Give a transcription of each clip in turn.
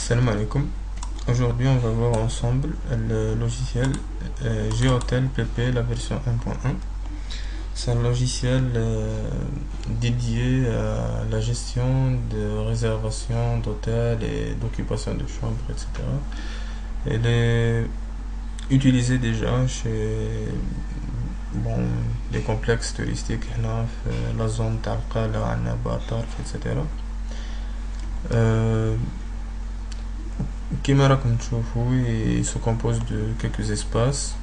Salam alaikum. Aujourd'hui, on va voir ensemble le logiciel Ghotel PP, la version 1.1. C'est un logiciel dédié à la gestion de réservation d'hôtels et d'occupation de chambres, etc. Il est utilisé déjà chez les complexes touristiques, la zone Talqa, Annaba, Tarf, etc. Comme il se compose de quelques espaces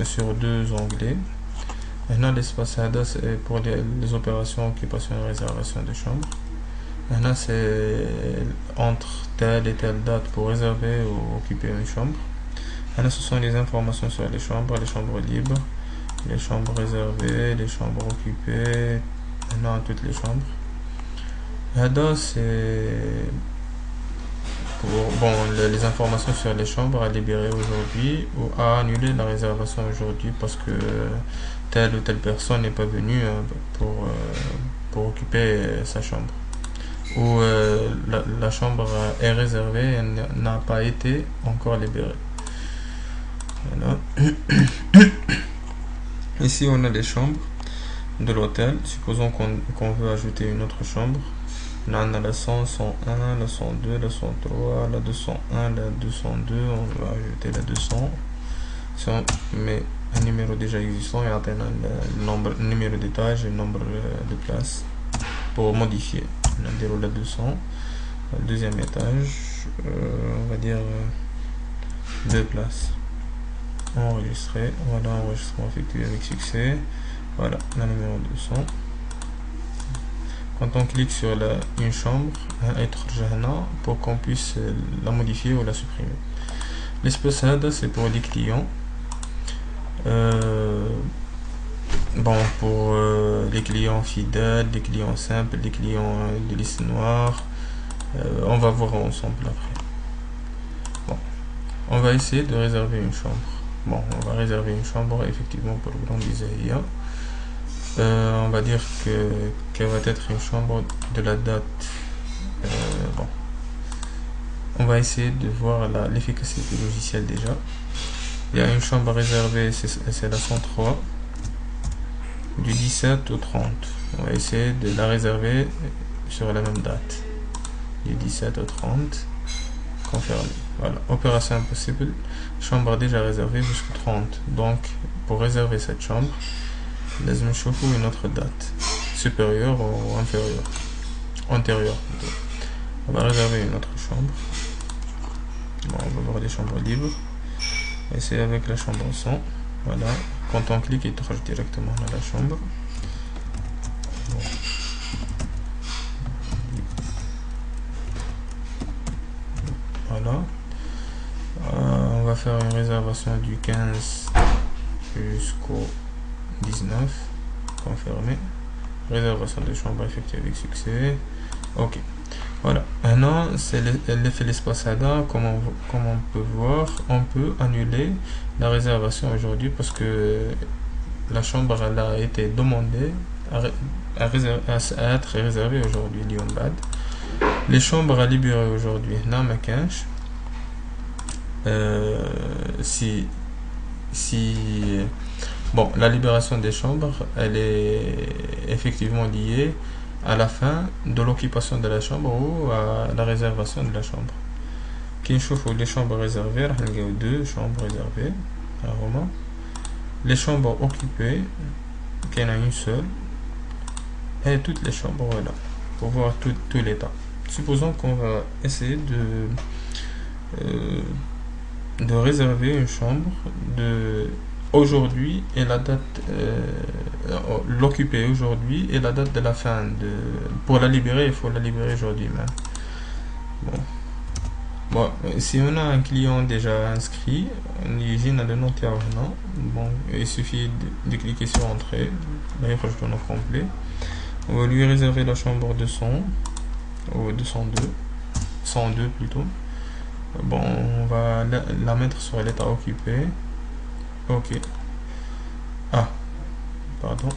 sur deux onglets. Maintenant, l'espace HADA c'est pour les opérations occupation et réservation de chambres. Maintenant, c'est entre telle et telle date pour réserver ou occuper une chambre. Maintenant, ce sont les informations sur les chambres libres, les chambres réservées, les chambres occupées, maintenant toutes les chambres. HADA c'est les informations sur les chambres à libérer aujourd'hui ou à annuler la réservation aujourd'hui parce que telle ou telle personne n'est pas venue pour occuper sa chambre. Ou la chambre est réservée et n'a pas été encore libérée. Voilà. Ici on a les chambres de l'hôtel. Supposons qu'on veut ajouter une autre chambre. Là on a la 100, 101, la 102, la 103, la 201, la 202, on va ajouter la 200. Si on met un numéro déjà existant et atteindre le numéro d'étage et le nombre de places pour modifier. On déroule la 200, le deuxième étage, on va dire 2 places. Enregistrer, voilà, enregistrement effectué avec succès. Voilà, le numéro 200. Quand on clique sur une chambre, pour qu'on puisse la modifier ou la supprimer. L'espace HADA c'est pour les clients. Pour les clients fidèles, les clients simples, les clients de liste noire, on va voir ensemble après. On va essayer de réserver une chambre. On va réserver une chambre effectivement pour le Grand Isaïa. On va dire qu'elle va être une chambre de la date. On va essayer de voir l'efficacité du logiciel déjà. Il y a une chambre réservée, c'est la 103, du 17 au 30. On va essayer de la réserver sur la même date, du 17 au 30. Confirmer. Voilà, opération impossible. Chambre déjà réservée jusqu'au 30. Donc, pour réserver cette chambre, لازم نشوفوا une autre date supérieure ou inférieure, antérieure plutôt. On va réserver une autre chambre. On va voir les chambres libres et c'est avec la chambre 100. Voilà, quand on clique il touche directement dans la chambre. Voilà, on va faire une réservation du 15 jusqu'au 19, confirmé, réservation de chambre effectuée avec succès. Ok, voilà, maintenant c'est l'effet l'espace HADA. Comme on peut voir, on peut annuler la réservation aujourd'hui parce que la chambre elle a été demandée à être réservée aujourd'hui. Les chambres à libérer aujourd'hui, la libération des chambres, elle est effectivement liée à la fin de l'occupation de la chambre ou à la réservation de la chambre. Qui chauffe les chambres réservées, il y a 2 chambres réservées. Les chambres occupées, qu'il y en a une seule, et toutes les chambres, voilà, pour voir tout l'état. Supposons qu'on va essayer de réserver une chambre de aujourd'hui et la date, l'occuper aujourd'hui et la date de la fin pour la libérer, il faut la libérer aujourd'hui même. Si on a un client déjà inscrit, il suffit de cliquer sur entrée, complet. On va lui réserver la chambre 200 ou 202, 102 plutôt. On va la mettre sur l'état occupé. Ok. Pardon.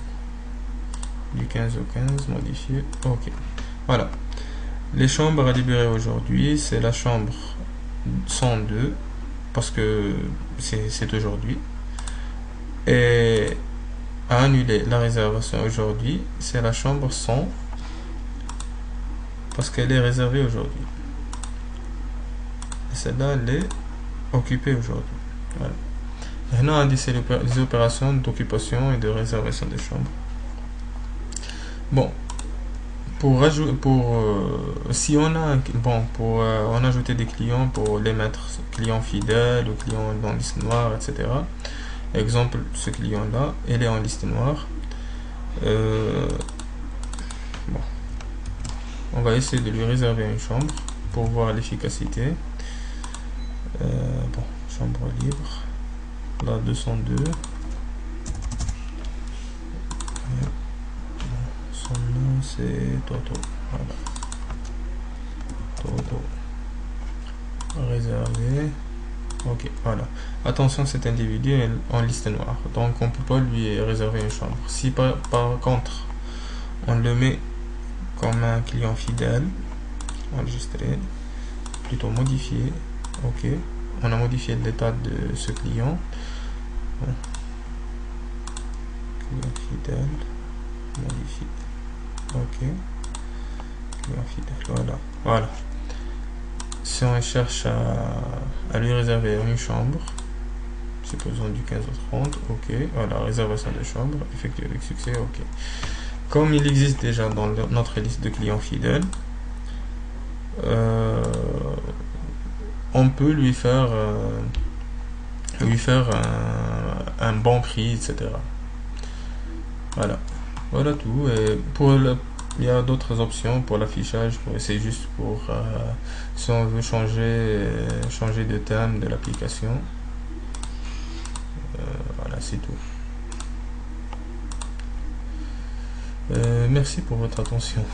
Du 15 au 15, modifié. Ok. Voilà. Les chambres à libérer aujourd'hui, c'est la chambre 102 parce que c'est aujourd'hui, et à annuler la réservation aujourd'hui, c'est la chambre 100 parce qu'elle est réservée aujourd'hui. Et celle-là, elle est occupée aujourd'hui. Voilà. Maintenant, on dit c'est les opérations d'occupation et de réservation des chambres. Bon, si on a pour en ajouter des clients, pour les mettre clients fidèles ou clients dans liste noire, etc. Exemple, ce client là il est en liste noire. Bon, on va essayer de lui réserver une chambre pour voir l'efficacité. Bon, chambre libre, là 202. Son nom c'est Toto. Voilà. Toto. Réservé. Ok, voilà. Attention, cet individu est en liste noire, donc on peut pas lui réserver une chambre. Si par contre on le met comme un client fidèle, enregistré, plutôt modifié. Ok, on a modifié l'état de ce client. Bon. Client fidèle, modifié. Ok, client fidèle, voilà. Si on cherche à lui réserver une chambre, supposons du 15 au 30, ok, voilà, réservation de chambre, effectuée avec succès, ok. Comme il existe déjà dans notre liste de clients fidèles, on peut lui faire un bon prix, etc. Voilà tout. Et il y a d'autres options pour l'affichage, c'est juste pour si on veut changer de thème de l'application. Voilà, c'est tout. Merci pour votre attention.